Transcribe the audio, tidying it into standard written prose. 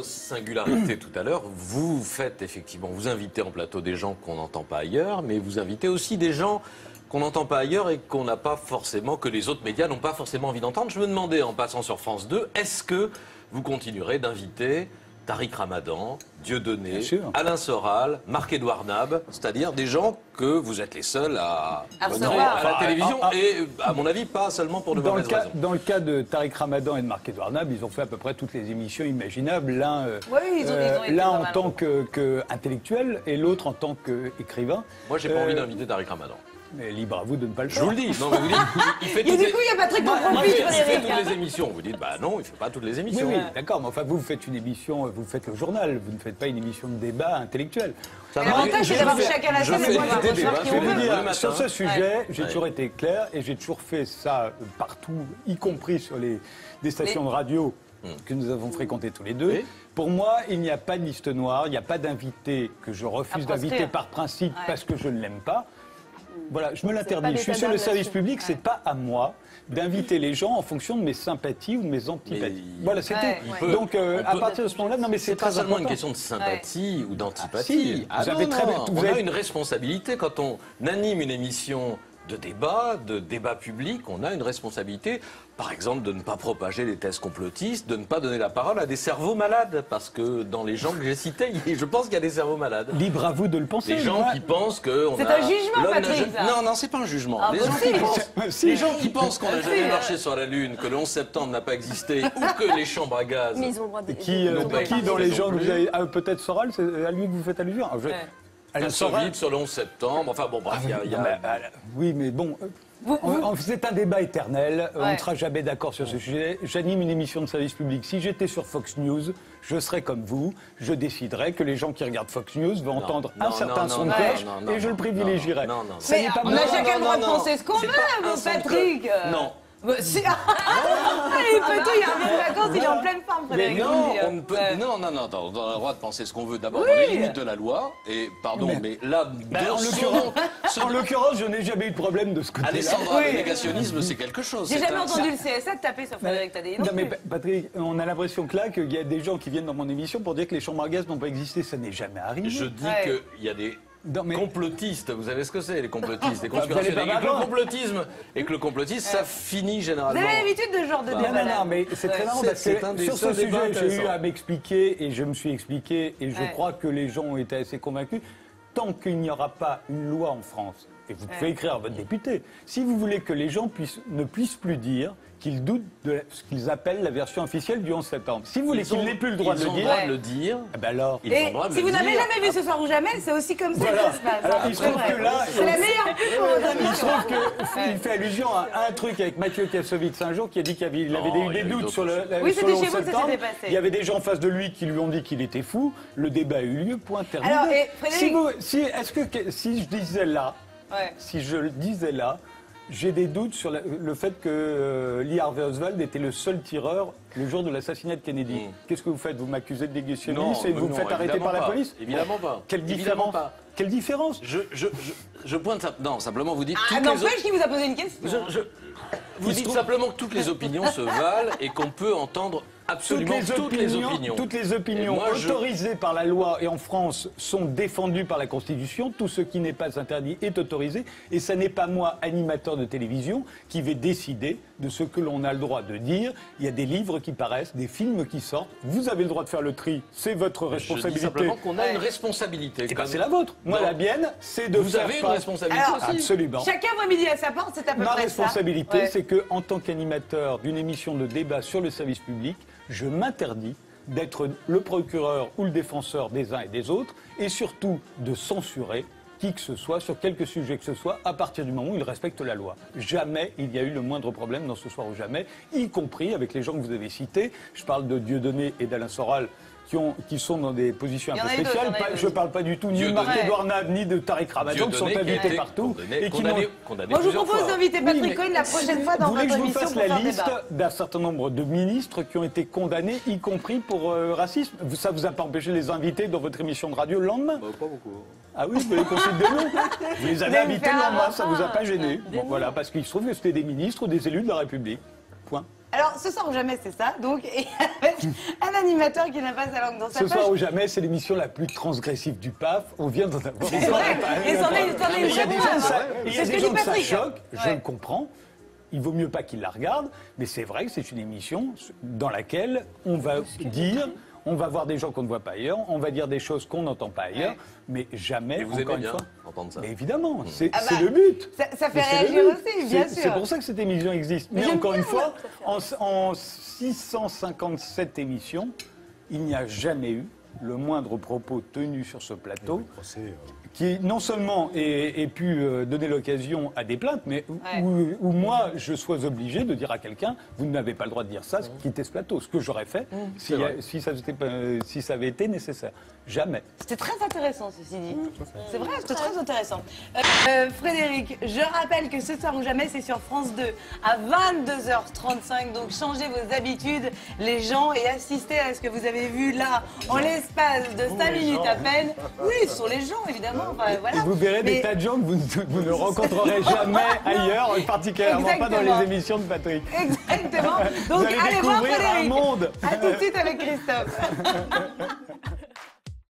singularité tout à l'heure. Vous faites effectivement, vous invitez en plateau des gens qu'on n'entend pas ailleurs, mais vous invitez aussi des gens qu'on n'entend pas ailleurs et qu'on n'a pas forcément, que les autres médias n'ont pas forcément envie d'entendre. Je me demandais, en passant sur France 2, est-ce que vous continuerez d'inviter Tariq Ramadan, Dieudonné, Alain Soral, Marc-Édouard Nab, c'est-à-dire des gens que vous êtes les seuls à montrer à la télévision et, à mon avis, pas seulement pour de mauvaises raisons. Dans le cas de Tariq Ramadan et de Marc-Édouard Nab, ils ont fait à peu près toutes les émissions imaginables, l'un en tant qu'intellectuel et l'autre en tant qu'écrivain. Moi, j'ai pas envie d'inviter Tariq Ramadan. Mais libre à vous de ne pas le faire. Je vous le dis. Non, mais vous dites, il fait du coup, il y a Patrick Compromis. Il fait toutes les émissions. Vous dites, bah non, il fait pas toutes les émissions. Oui, d'accord, mais enfin, vous faites une émission, vous faites le journal, vous ne faites pas une émission de débat intellectuel. L'avantage, c'est d'avoir chacun la scène et pouvoir faire qui on veut. Sur ce sujet, j'ai toujours été clair et j'ai toujours fait ça partout, y compris sur des stations de radio que nous avons fréquentées tous les deux. Oui. Pour moi, il n'y a pas de liste noire, il n'y a pas d'invité que je refuse d'inviter par principe parce que je ne l'aime pas. Voilà, je me l'interdis. Je suis sur le service public, c'est pas à moi d'inviter les gens en fonction de mes sympathies ou de mes antipathies. Voilà, c'était. Donc, à partir de ce moment-là, non, mais c'est pas seulement une question de sympathie ou d'antipathie. On a une responsabilité quand on anime une émission de débat public, on a une responsabilité, par exemple, de ne pas propager les thèses complotistes, de ne pas donner la parole à des cerveaux malades, parce que dans les gens que j'ai cités, je pense qu'il y a des cerveaux malades. Libre à vous de le penser. Des gens qui pensent que c'est un jugement, Patrick. Non, c'est pas un jugement. Les gens qui pensent qu'on n'a jamais marché sur la Lune, que le 11 septembre n'a pas existé, ou que les chambres à gaz. Mais ils ont le droit de... Qui dans les gens que vous avez, peut-être Soral, c'est à lui que vous faites allusion. Soviet sur le 11 septembre, enfin bon, bref, il y a... Oui, mais bon... C'est un débat éternel, on ne sera jamais d'accord sur ce sujet. J'anime une émission de service public. Si j'étais sur Fox News, je serais comme vous, je déciderais que les gens qui regardent Fox News vont entendre un certain son de cloche et je le privilégierais. Mais on a chacun le droit de penser ce qu'on veut, mon Patrick. Non. Si... il peut tout, il revient de vacances, il est en pleine forme, Frédéric. Non, on a le droit de penser ce qu'on veut d'abord dans les limites de la loi. Et pardon, mais là, en l'occurrence, je n'ai jamais eu de problème de ce côté-là. Alessandra, le négationnisme, c'est quelque chose. J'ai jamais entendu le CSA taper sur Frédéric Tadei. Non, mais Patrick, on a l'impression que là, qu'il y a des gens qui viennent dans mon émission pour dire que les chambres à gaz n'ont pas existé. Ça n'est jamais arrivé. Je dis qu'il y a des... complotistes, vous savez ce que c'est, les complotistes, les conspirationnistes, et que le complotisme, ça finit généralement... Vous avez l'habitude de ce genre de débat. Non, mais c'est très marrant parce que sur ce sujet, j'ai eu à m'expliquer et je me suis expliqué et je crois que les gens ont été assez convaincus. Tant qu'il n'y aura pas une loi en France, et vous pouvez écrire à votre député, si vous voulez que les gens ne puissent plus dire qu'ils doutent de ce qu'ils appellent la version officielle du 11 septembre. Si vous voulez qu'ils n'aient plus le droit de le dire... Ils ont le droit de le dire. Ben alors... Et si vous n'avez jamais vu Ce soir ou jamais, c'est aussi comme ça que ça se passe. Alors, il se trouve que là... C'est la meilleure pub pour votre émission. Il fait allusion à un truc avec Mathieu Kassovitz un jour qui a dit qu'il avait eu des doutes sur le 11 septembre. Oui, c'était chez vous que ça s'était passé. Il y avait des gens en face de lui qui lui ont dit qu'il était fou. Le débat a eu lieu, point terminé. Alors, Frédéric... Si je disais là... J'ai des doutes sur le fait que Lee Harvey Oswald était le seul tireur le jour de l'assassinat de Kennedy. Qu'est-ce que vous faites? Vous m'accusez de négationnisme et vous me faites arrêter par la police? Évidemment pas. Quelle différence? Quelle différence? Je pointe ça. Non, simplement vous dites... n'empêche qu'il vous a posé une question. Vous dites simplement que toutes les opinions se valent et qu'on peut entendre absolument toutes les opinions. Toutes les opinions autorisées par la loi et en France sont défendues par la Constitution. Tout ce qui n'est pas interdit est autorisé. Et ce n'est pas moi, animateur de télévision, qui vais décider de ce que l'on a le droit de dire. Il y a des livres qui paraissent, des films qui sortent. Vous avez le droit de faire le tri. C'est votre responsabilité. Je dis simplement qu'on a une responsabilité. C'est la vôtre. Moi, la mienne, c'est de Vous avez une responsabilité aussi. Absolument. Chacun voit midi à sa porte, c'est à peu près ça. Ma responsabilité, c'est que, en tant qu'animateur d'une émission de débat sur le service public, je m'interdis d'être le procureur ou le défenseur des uns et des autres, et surtout de censurer qui que ce soit, sur quelque sujet que ce soit, à partir du moment où il respecte la loi. Jamais il y a eu le moindre problème dans Ce soir ou jamais, y compris avec les gens que vous avez cités. Je parle de Dieudonné et d'Alain Soral, qui sont dans des positions un peu spéciales. Je ne parle pas du tout ni de Marc-Édouard Nab, ni de Tariq Ramadan, qui sont invités partout. Moi, je vous propose d'inviter Patrick Cohen la prochaine fois dans votre émission. Vous voulez que je vous fasse la liste d'un certain nombre de ministres qui ont été condamnés, y compris pour racisme? Ça ne vous a pas empêché de les inviter dans votre émission de radio le lendemain? Pas beaucoup. Ah oui, vous voulez qu'on cite des noms? Vous les avez invités le lendemain, ça ne vous a pas gêné. Bon, voilà, parce qu'il se trouve que c'était des ministres ou des élus de la République. Point. Alors, ce soir ou jamais, c'est ça. Donc, et avec un animateur qui n'a pas sa langue dans sa Ce poche. soir ou jamais, c'est l'émission la plus transgressive du PAF. On vient d'en avoir. C'est vrai. Et c'en est une Il y a des gens, il y a C'est ce des que gens dit que ça Patrick. choque, je Ouais. le comprends. Il vaut mieux pas qu'ils la regardent, mais c'est vrai que c'est une émission dans laquelle on va dire, on va voir des gens qu'on ne voit pas ailleurs, on va dire des choses qu'on n'entend pas ailleurs, Ouais. mais jamais, Et vous encore aimez une bien fois. entendre ça. Mais évidemment, c'est Ah bah, c'est le but. ça fait Mais c'est le réagir but. aussi, bien C'est sûr. pour ça que cette émission existe. Mais j'aime encore bien, une fois, moi, en 657 émissions, il n'y a jamais eu le moindre propos tenu sur ce plateau qui non seulement ait pu donner l'occasion à des plaintes, mais où moi je sois obligé de dire à quelqu'un vous n'avez pas le droit de dire ça, quittez ce plateau. Ce que j'aurais fait si ça avait été nécessaire. Jamais. C'était très intéressant, ceci dit. C'est vrai, c'était très intéressant. Frédéric, je rappelle que ce soir ou jamais, c'est sur France 2 à 22h35. Donc changez vos habitudes, les gens, et assistez à ce que vous avez vu là, en l'espace de 5 minutes à peine. Oui, ce sont les gens, évidemment. Enfin, voilà. Et vous verrez Mais- des tas de gens que vous ne rencontrerez jamais ailleurs, particulièrement pas dans Exactement. les émissions de Patrick. Exactement. Vous Donc allez allez voir découvrir un Frédéric. monde. À tout de suite avec Christophe.